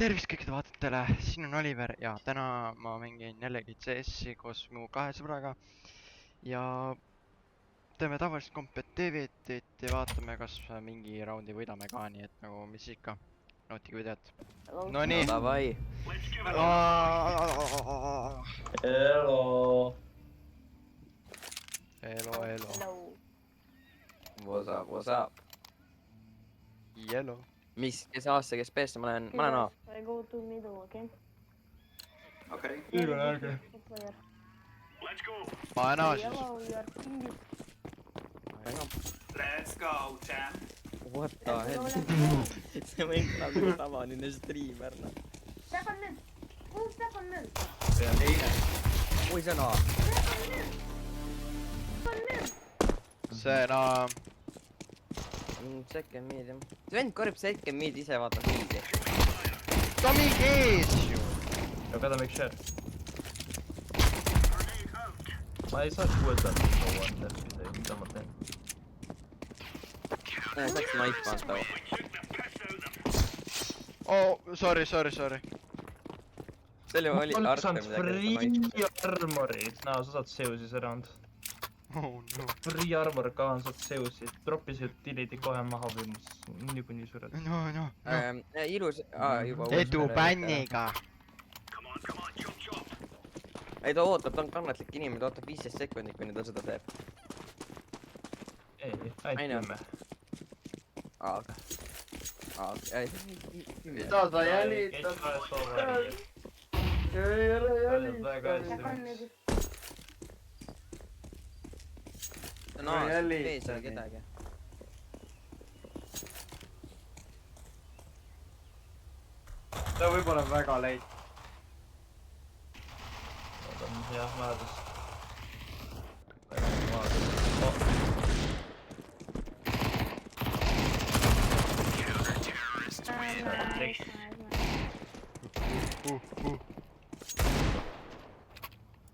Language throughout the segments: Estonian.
Tervist kõikide vaatajatele, siin on Oliver ja täna ma mängin jällegi CS-i koos mu kahe sõbraga ja teeme tavalist kompetitiivit ja vaatame, kas mingi raundi võidame ka, nii et nagu mis ikka, nautige videot. Nonii! No davai. Hello. Elo. What's up? Yellow. Mis, kes A-sse, kes B-sse, ma olen A. I go to middle, okay? Okay. Let's go. Ma olen A siis. Yellow, you are pinged. Let's go, champ. What the hell? See mäng kõlab nagu tavaline striimer, noh. Back on mid. Who's back on mid? Oi, see on A. Back on mid. See on A. Second mid, jah. See vend korjab second mid ise, vaata miidi. Ta mingi ees ju! I gotta make sure. Ma ei saa kuulda mida ma teen. Saaks knife anda. Oh, sorry. See oli Ma Arter saanud midagi. free armorid. Sa saad seusis around. Oh no. Free armor ka on, saad seusis. Droppisid tilidi kohe maha või niikuinii sured. No. Ilus, juba. Edu bänniga. Ei, ta ootab, ta on kannatlik inimene, ta ootab 15 sekundit, kuni ta seda teeb. Ei, ainult 10. Mida sa jälitad? Ei ole Back on mid. No, B-s ei ole kedagi. Ta võib-olla väga leit. Jah, määrdas.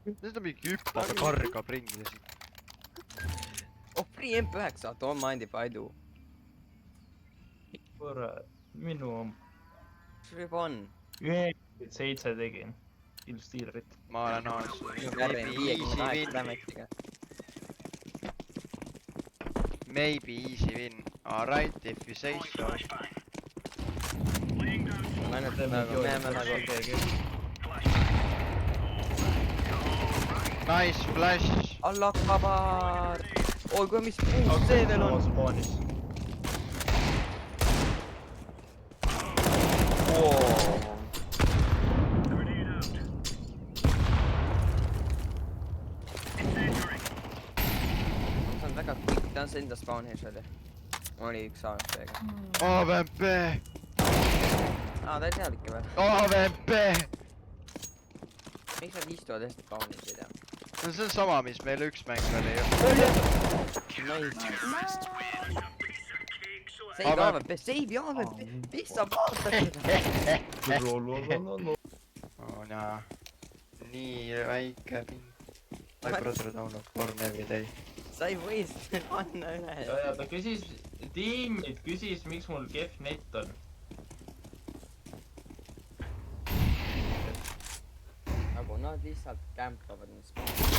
Mis ta mingi hüppab ja kargab ringi lihtsalt? Oh, free MP9, don't mind if I do. Kurat, minu Mis juba on? 7 tegin. Killstealerit. Ma olen A-s. Maybe easy win. Alright, if you say so. Ainult nagu, me jääme nagu... Nice flash! Allah kabar! Oi, kui mis puus see veel on? Spawnis. See on väga quick, ta on see enda spawnis oli. Oli üks AFP-ga. AVP! Ta oli seal ikka veel. AVP! Miks nad istuvad hästi spawnis, ei tea? See on sama, mis meil üks mäng oli ju. Save AVP, save AVP! Mis sa vaatad? Oh naa. Nii väike mind. My brother download porn every day. Sa ei või seda panna üle. Ja ta küsis, tiimid küsis, miks mul kehv net on. Nagu nad lihtsalt kämpavad nüüd spawnis.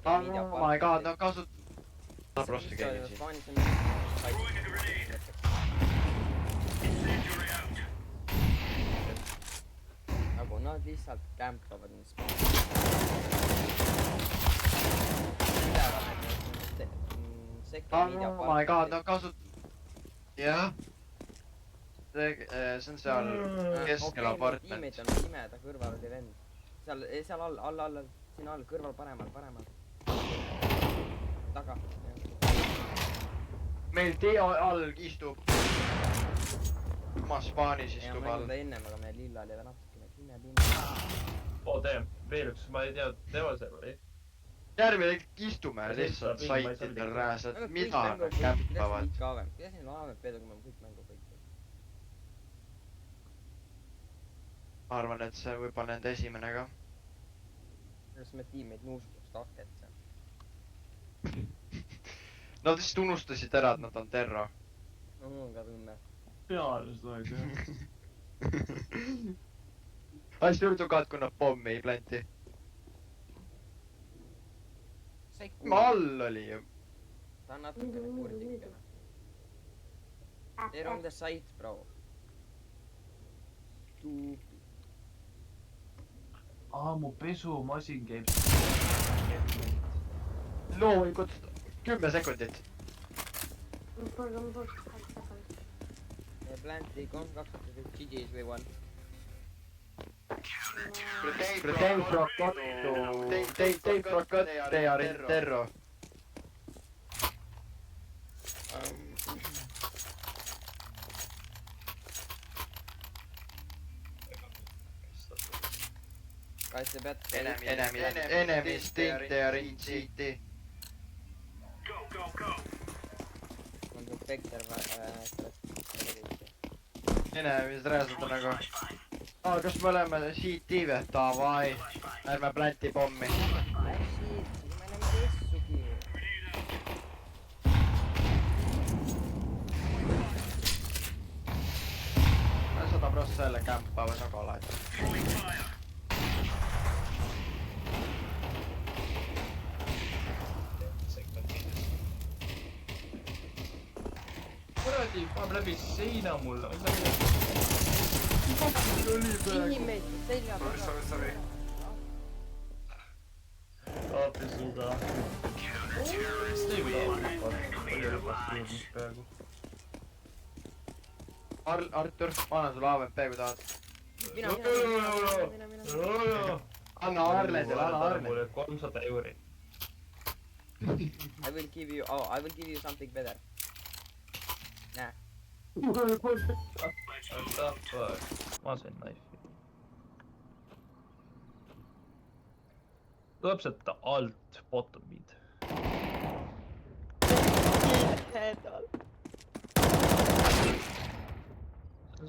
Oh my god, no kasut... Prosti keegi siin. Spawnis on... Nagu nad lihtsalt kämpavad nüüd spawnis. Oh my god, no kasut... Jah. See on seal keskel apartment. Tiimid on pimeda, kõrval oli vend. Seal all, siin all, kõrval paremal. Taga. Meil Teo all istub. Oma spaanis Ja istub ma all. nägin ta ennem, aga meie lilla oli natukene pime. Oo, tee. Veel üks, ma ei tea, teeval seal oli. Järgmine istume lihtsalt saitidel rääsad, mida nad kämpavad. Kuidas neil AVP-d, kui me kõik mängu kõik? Ma arvan, et see võib olla nende esimene ka. Kas me tiimeid nuuskust ahket seal? Nad lihtsalt unustasid ära, et nad on terro. on ka tunne . peale seda ei tea . Asjur tugat , kui nad pommi ei planti . ma all oli ju . ta on natukene kurdikene . They're on the site , bro . mu pesumasin käib . loomulikult 10 sekundit . Planti 3-2 GG's või 1 . Pretend frocotto . Tei frocotto ja Rinterro . kaitse pead . Enemies tinte ja Rintsiti . on see Spekter Enemies rääsud nagu . kas me oleme CT või ? Davai . ärme planti pommi . Shit , me oleme teistsugi . Sada prossa jälle kämppäivä sokolaita. kuradi , paneb läbi seina mulle . inimeid selja taga . saate suga . ei või palju lõpast jõudnud peaaegu . Artur , ma annan sulle AWP kui tahad . mina . anna Arledele , anna Arledele . 300 euri . I will give you something better . näe . ma sain knife'i . tuleb sealt alt bottom mid .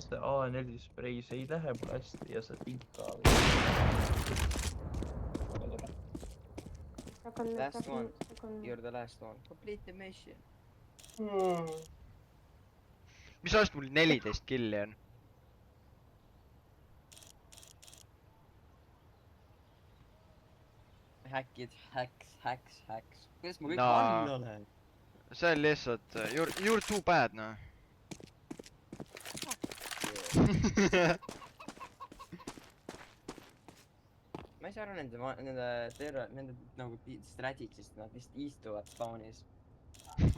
see A4 spreis ei lähe mul hästi ja see pink ka . Last one . You are the last one . Complete the mission . mis ajast mul 14 killi on ? häkid , häks . kuidas ma kõik Naa. all olen ? see on lihtsalt , you are too bad noh . ma ei saa aru nende nagu strateegiast , nad lihtsalt istuvad spawnis .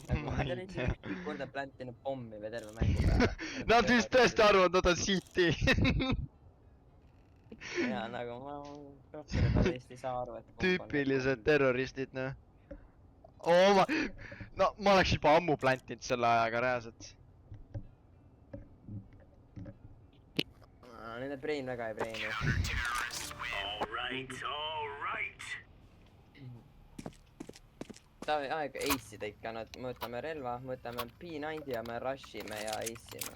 nagu Ma nad ei on tea. lihtsalt kõik korda plantinud pommi või terve mängu peale . Nad vist tõesti arvavad , nad on CT . ja nagu ma rohkem nad vist ei saa aru , et . tüüpilised . terroristid noh . no ma oleks juba ammu plantinud selle ajaga reaalselt . Nende brain väga ei brain'i . Taavi aeg ace ida ikka , me võtame relva , me võtame P90 ja me rush ime ja ace ime .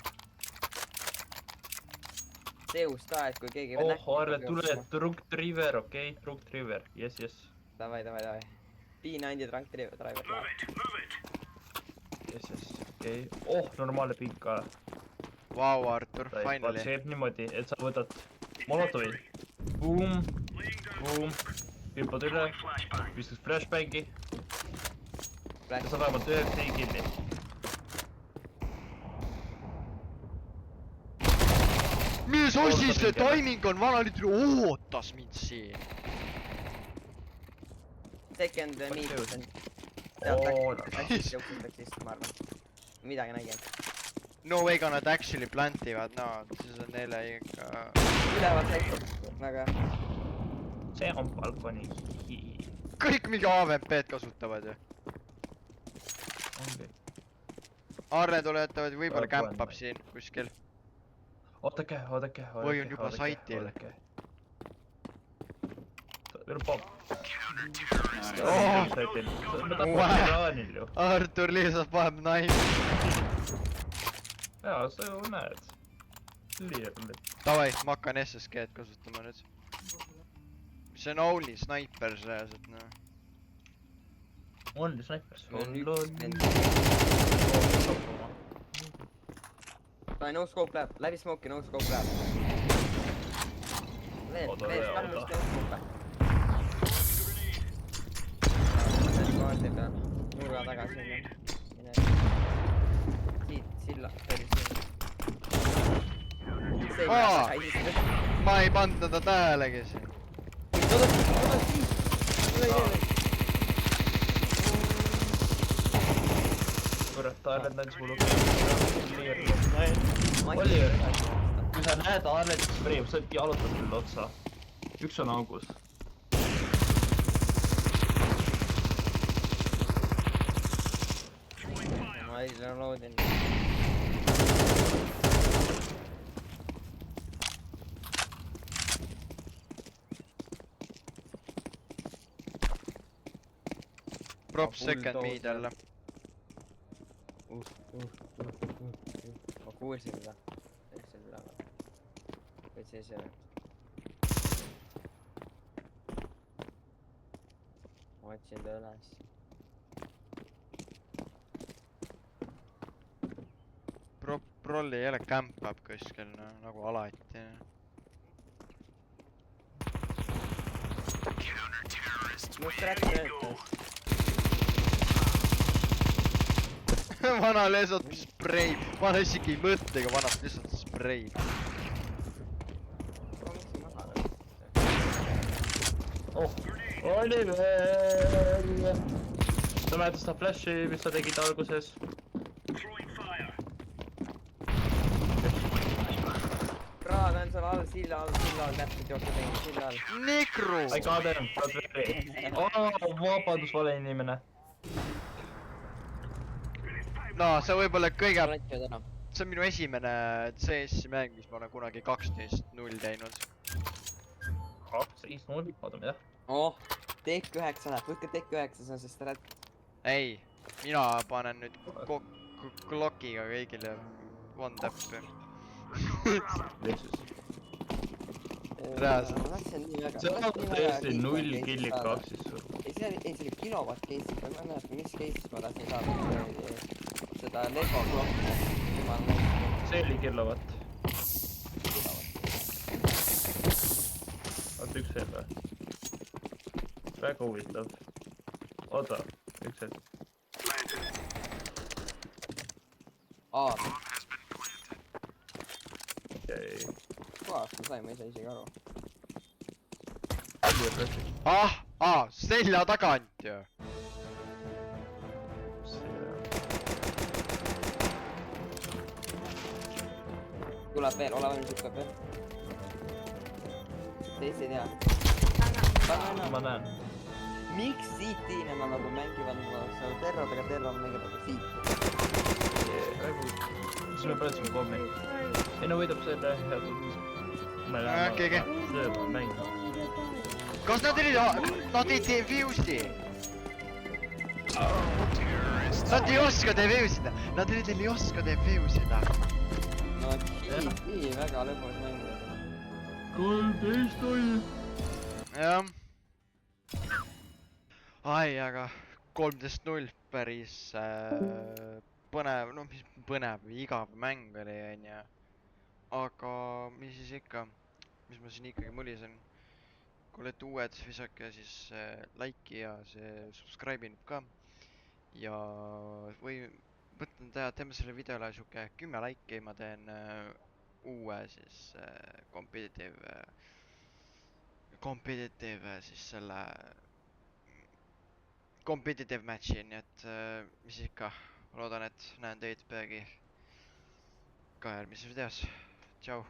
Zeus ka , et kui keegi . oh , Arve , tule , Truck Driver , okei , Truck Driver , jess . Davai . P90 trunk driver läheb . jess , okei . oh , normaalne pink ka . Vau , Artur , ta finally . teeb niimoodi , et sa võtad molotovi . Boom , hüppad üle , viskad flashbangi ja sa vähemalt 9 killi . mis asi see timing on , vana nüüd ootas mind siin . Second Palju meet . jõudnud? sealt Oo, läks siis , ma arvan . midagi nägin . No way nad actually plantivad , no siis on neile ikka . üleval sektor , väga hea . see on balkoni . kõik mingi AWP-d kasutavad ju . ongi . Arne tuletavad , võib-olla Kohe kämpab on. siin kuskil . oodake . Või on juba saitil. meil on pomm . Oh! saitil . me Wow. tapame Iraanil ju . Artur lihtsalt paneb naisi . jaa , sa ju näed . Clearly . Davai , ma hakkan SSG-d kasutama nüüd . see on only sniper reaalselt noh . on snipers . on üks vend . ta no scope läheb , läbi smoke'i no scope läheb . Oota, Vees oota. kannust no scope . kaardi peal , nurga taga sinna . siit , silla , oli siin . seina Aa! taga istus . ma ei pannud teda tähelegi siin . tuleb siit . kurat , Arlet andis mulle oli oli ju , kui sa näed Arletit spreeb , sa jalutad küll otsa . üks on augus . ma ei loodin . Prop Ma second bulldozer. mid jälle . ma kuulsin seda . täitsa üleval . täitsa ise . ma otsin ta üles . Prolli ei ole kämpab kuskil , no nagu alati . must rääk töötas . vana lihtsalt sprei , vana isegi ei mõtle , aga vana lihtsalt sprei . proovin maha lööda . oh , Oliver . sa mäletad seda flash'i , mis sa tegid alguses ? kraad on seal all , silla all , täpselt jookse tegin , silla all . Negru . I got him , not very . vabandus , vale inimene . no see võib olla kõige , lätsid ära . see on minu esimene CS-i mäng , mis ma olen kunagi 12-0 teinud . 2-0 , ootame jah . oh , TEK 9 läheb , võtke TEK 9 , see on see strat . ei , mina panen nüüd Glockiga kõigile one tap'i . Jeesus . Reaalselt. ma tahtsin nii väga . see on tõesti 0 killi kaksis sul . ei , see oli kilovatt case'is , ma ei mäleta , mis case'is ma tahtsin saada seda Lego klokki . jumal näinud . see oli kilovatt . oota , üks hetk või ? väga huvitav . oota , üks hetk . aa , okei . kohast ma sain , ma ei saa isegi aru . selja tagant ju . tuleb veel , ole valmis , tuleb veel . teist ei tea . ma näen . miks siit Tiinemaa nagu mängivad seal terrod , aga terror mängib nagu siit ? siis me pöörasime kommi . ei no võidab selle hea tundus . ma ei Keegi. see on mäng . kas nad ei defuse'i ? Nad ei oska defuse'ida , nad ei oska defuse'ida . no nii väga lõbus mäng . 13-0 . jah . ai , aga 13-0 päris põnev , noh mis põnev , igav mäng oli onju . aga mis siis ikka , mis ma siin ikkagi mulisen . kui olete uued , visake siis like'i ja see subscribe'i nüüd ka . ja või mõtlen teha , teeme selle videole siuke 10 like'i , ma teen uue siis competitive siis selle competitive match'i , nii et mis ikka , loodan , et näen teid peagi ka järgmises videos . tšau .